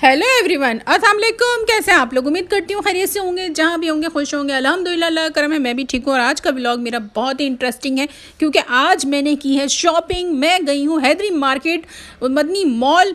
Hello everyone, अस्सलाम वालेकुम। कैसे हैं आप लोग? उम्मीद करती हूँ खैरियत से होंगे, जहाँ भी होंगे खुश होंगे। अल्हम्दुलिल्लाह, अल्लाह का करम है, मैं भी ठीक हूँ। और आज का व्लॉग मेरा बहुत ही इंटरेस्टिंग है क्योंकि आज मैंने की है शॉपिंग। मैं गई हूँ हैदरी मार्केट, मदनी मॉल।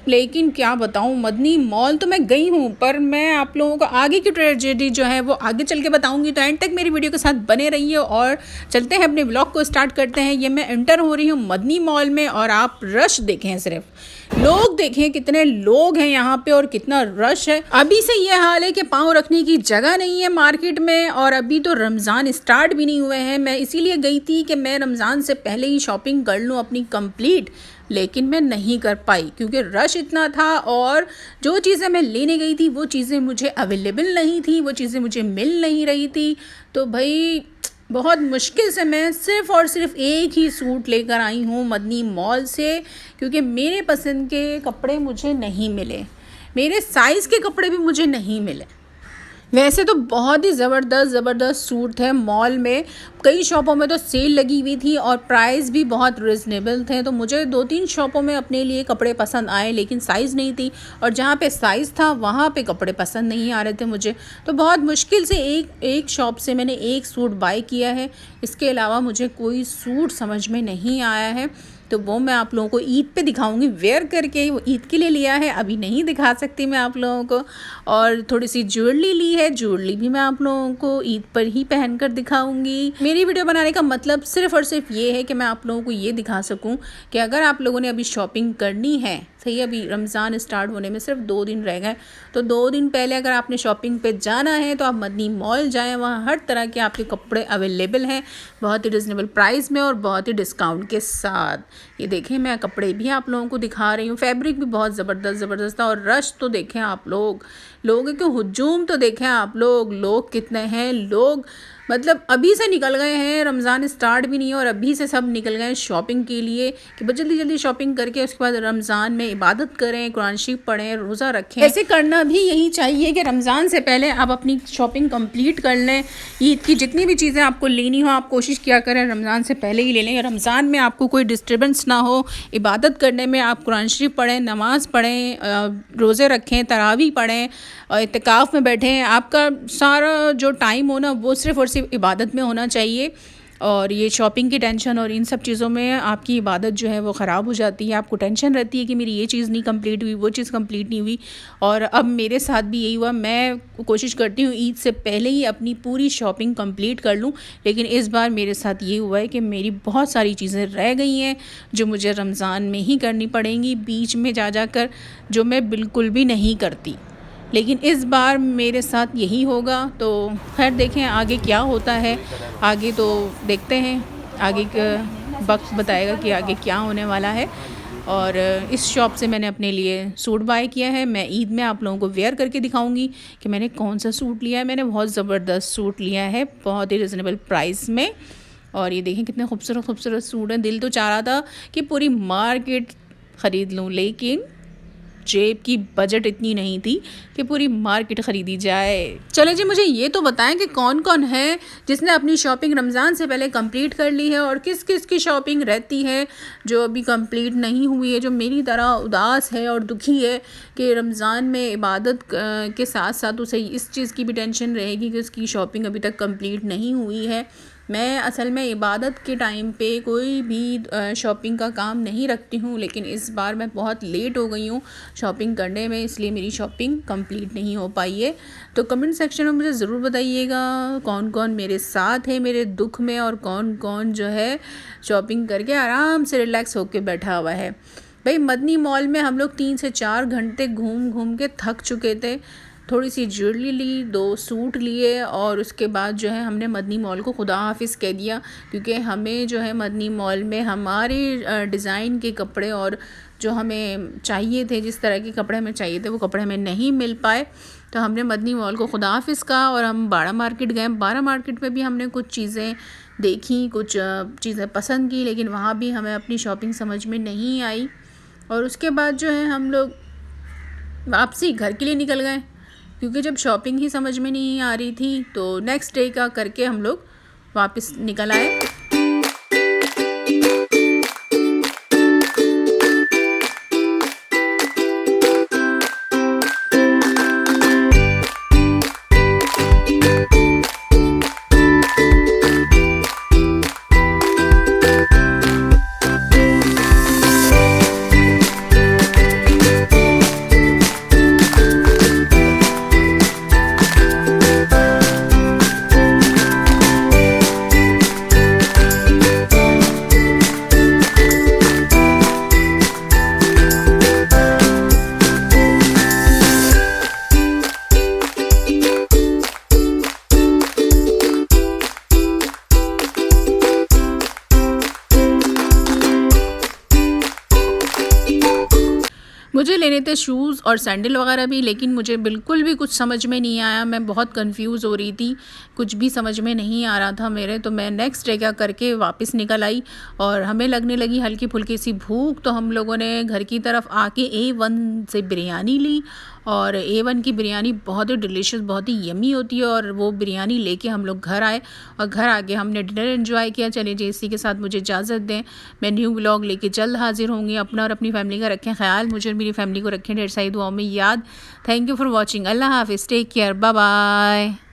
लेकिन क्या बताऊँ, मदनी मॉल तो मैं गई हूँ, पर मैं आप लोगों को आगे की ट्रेजेडी जो है वो आगे चल के बताऊँगी। तो एंड तक मेरी वीडियो के साथ बने रहिए और चलते हैं अपने व्लॉग को स्टार्ट करते हैं। ये मैं एंटर हो रही हूँ मदनी मॉल में और आप रश देखें, सिर्फ लोग देखें, कितने लोग हैं यहाँ पे और कितना रश है। अभी से ये हाल है कि पाँव रखने की जगह नहीं है मार्केट में, और अभी तो रमज़ान स्टार्ट भी नहीं हुए हैं। मैं इसीलिए गई थी कि मैं रमज़ान से पहले ही शॉपिंग कर लूँ अपनी कंप्लीट, लेकिन मैं नहीं कर पाई क्योंकि रश इतना था और जो चीज़ें मैं लेने गई थी वो चीज़ें मुझे अवेलेबल नहीं थी, वो चीज़ें मुझे मिल नहीं रही थी। तो भाई बहुत मुश्किल से मैं सिर्फ़ और सिर्फ एक ही सूट लेकर आई हूँ मदनी मॉल से, क्योंकि मेरे पसंद के कपड़े मुझे नहीं मिले, मेरे साइज़ के कपड़े भी मुझे नहीं मिले। वैसे तो बहुत ही ज़बरदस्त सूट थे मॉल में। कई शॉपों में तो सेल लगी हुई थी और प्राइस भी बहुत रिजनेबल थे। तो मुझे 2-3 शॉपों में अपने लिए कपड़े पसंद आए, लेकिन साइज़ नहीं थी, और जहाँ पे साइज़ था वहाँ पे कपड़े पसंद नहीं आ रहे थे मुझे। तो बहुत मुश्किल से एक शॉप से मैंने एक सूट बाय किया है। इसके अलावा मुझे कोई सूट समझ में नहीं आया है, तो वो मैं आप लोगों को ईद पे दिखाऊंगी वेयर करके। वो ईद के लिए लिया है, अभी नहीं दिखा सकती मैं आप लोगों को। और थोड़ी सी ज्वेलरी ली है, ज्वेलरी भी मैं आप लोगों को ईद पर ही पहनकर दिखाऊंगी। मेरी वीडियो बनाने का मतलब सिर्फ और सिर्फ ये है कि मैं आप लोगों को ये दिखा सकूं कि अगर आप लोगों ने अभी शॉपिंग करनी है, सही, अभी रमज़ान स्टार्ट होने में सिर्फ 2 दिन रह गए, तो 2 दिन पहले अगर आपने शॉपिंग पे जाना है तो आप मदनी मॉल जाएं। वहाँ हर तरह के आपके कपड़े अवेलेबल हैं, बहुत ही रिजनेबल प्राइस में और बहुत ही डिस्काउंट के साथ। ये देखें, मैं कपड़े भी आप लोगों को दिखा रही हूँ। फैब्रिक भी बहुत ज़बरदस्त था। और रश तो देखें आप लोगों के हुजूम तो देखें आप लोग कितने हैं। लोग मतलब अभी से निकल गए हैं, रमज़ान स्टार्ट भी नहीं है और अभी से सब निकल गए हैं शॉपिंग के लिए कि बस जल्दी जल्दी शॉपिंग करके उसके बाद रमज़ान में इबादत करें, कुरान शरीफ पढ़ें, रोज़ा रखें। ऐसे करना भी यही चाहिए कि रमज़ान से पहले आप अपनी शॉपिंग कंप्लीट कर लें। ईद की जितनी भी चीज़ें आपको लेनी हो, आप कोशिश किया करें रमज़ान से पहले ही ले लें। रमज़ान में आपको कोई डिस्टर्बेंस ना हो, इबादत करने में आप कुरान शरीफ पढ़ें, नमाज़ पढ़ें, रोज़े रखें, तरावी पढ़ें, इत्तिकाफ़ में बैठें। आपका सारा जो टाइम हो ना वो सिर्फ़ और सिर्फ इबादत में होना चाहिए। और ये शॉपिंग की टेंशन और इन सब चीज़ों में आपकी इबादत जो है वो ख़राब हो जाती है। आपको टेंशन रहती है कि मेरी ये चीज़ नहीं कंप्लीट हुई, वो चीज़ कंप्लीट नहीं हुई। और अब मेरे साथ भी यही हुआ। मैं कोशिश करती हूँ ईद से पहले ही अपनी पूरी शॉपिंग कंप्लीट कर लूँ, लेकिन इस बार मेरे साथ ये हुआ है कि मेरी बहुत सारी चीज़ें रह गई हैं जो मुझे रमज़ान में ही करनी पड़ेंगी, बीच में जा कर, जो मैं बिल्कुल भी नहीं करती। लेकिन इस बार मेरे साथ यही होगा। तो खैर देखें आगे क्या होता है, आगे तो देखते हैं, आगे का वक्त बताएगा कि आगे क्या होने वाला है। और इस शॉप से मैंने अपने लिए सूट बाय किया है। मैं ईद में आप लोगों को वेयर करके दिखाऊंगी कि मैंने कौन सा सूट लिया है। मैंने बहुत ज़बरदस्त सूट लिया है, बहुत ही रिजनेबल प्राइस में। और ये देखें कितने खूबसूरत सूट हैं। दिल तो चाह रहा था कि पूरी मार्केट ख़रीद लूँ, लेकिन जेब की बजट इतनी नहीं थी कि पूरी मार्केट ख़रीदी जाए। चले जी, मुझे ये तो बताएं कि कौन कौन है जिसने अपनी शॉपिंग रमज़ान से पहले कंप्लीट कर ली है और किस किस की शॉपिंग रहती है जो अभी कंप्लीट नहीं हुई है, जो मेरी तरह उदास है और दुखी है कि रमज़ान में इबादत के साथ साथ उसे इस चीज़ की भी टेंशन रहेगी कि उसकी शॉपिंग अभी तक कंप्लीट नहीं हुई है। मैं असल में इबादत के टाइम पे कोई भी शॉपिंग का काम नहीं रखती हूँ, लेकिन इस बार मैं बहुत लेट हो गई हूँ शॉपिंग करने में, इसलिए मेरी शॉपिंग कंप्लीट नहीं हो पाई है। तो कमेंट सेक्शन में मुझे ज़रूर बताइएगा कौन कौन मेरे साथ है मेरे दुख में और कौन कौन जो है शॉपिंग करके आराम से रिलैक्स होकर बैठा हुआ है। भाई मदनी मॉल में हम लोग 3 से 4 घंटे घूम घूम के थक चुके थे। थोड़ी सी ज्वेलरी ली, 2 सूट लिए और उसके बाद जो है हमने मदनी मॉल को खुदा हाफिज़ कह दिया, क्योंकि हमें जो है मदनी मॉल में हमारे डिज़ाइन के कपड़े और जो हमें चाहिए थे, जिस तरह के कपड़े हमें चाहिए थे, वो कपड़े हमें नहीं मिल पाए। तो हमने मदनी मॉल को खुदा हाफिज़ कहा और हम बाड़ा मार्केट गए। बाड़ा मार्केट में भी हमने कुछ चीज़ें देखी, कुछ चीज़ें पसंद की, लेकिन वहाँ भी हमें अपनी शॉपिंग समझ में नहीं आई। और उसके बाद जो है हम लोग वापसी घर के लिए निकल गए, क्योंकि जब शॉपिंग ही समझ में नहीं आ रही थी तो नेक्स्ट डे का करके हम लोग वापस निकल आए। लेने थे, शूज़ और सैंडल वगैरह भी, लेकिन मुझे बिल्कुल भी कुछ समझ में नहीं आया। मैं बहुत कंफ्यूज हो रही थी, कुछ भी समझ में नहीं आ रहा था मेरे। तो मैं नेक्स्ट डे क्या करके वापस निकल आई और हमें लगने लगी हल्की फुल्की सी भूख। तो हम लोगों ने घर की तरफ आके A1 से बिरयानी ली और A1 की बिरयानी बहुत ही डिलीशियस, बहुत ही यमी होती है। और वो बिरयानी लेके हम लोग घर आए और घर आके हमने डिनर एंजॉय किया। चलिए जी, इसी के साथ मुझे इजाज़त दें। मैं न्यू व्लॉग लेके जल्द हाजिर होंगी। अपना और अपनी फैमिली का रखें ख्याल, मुझे और मेरी फैमिली को रखें ढेर सारी दुआओं में याद। Thank you for watching. अल्लाह हाफिज़, टेक केयर, बाय बाय।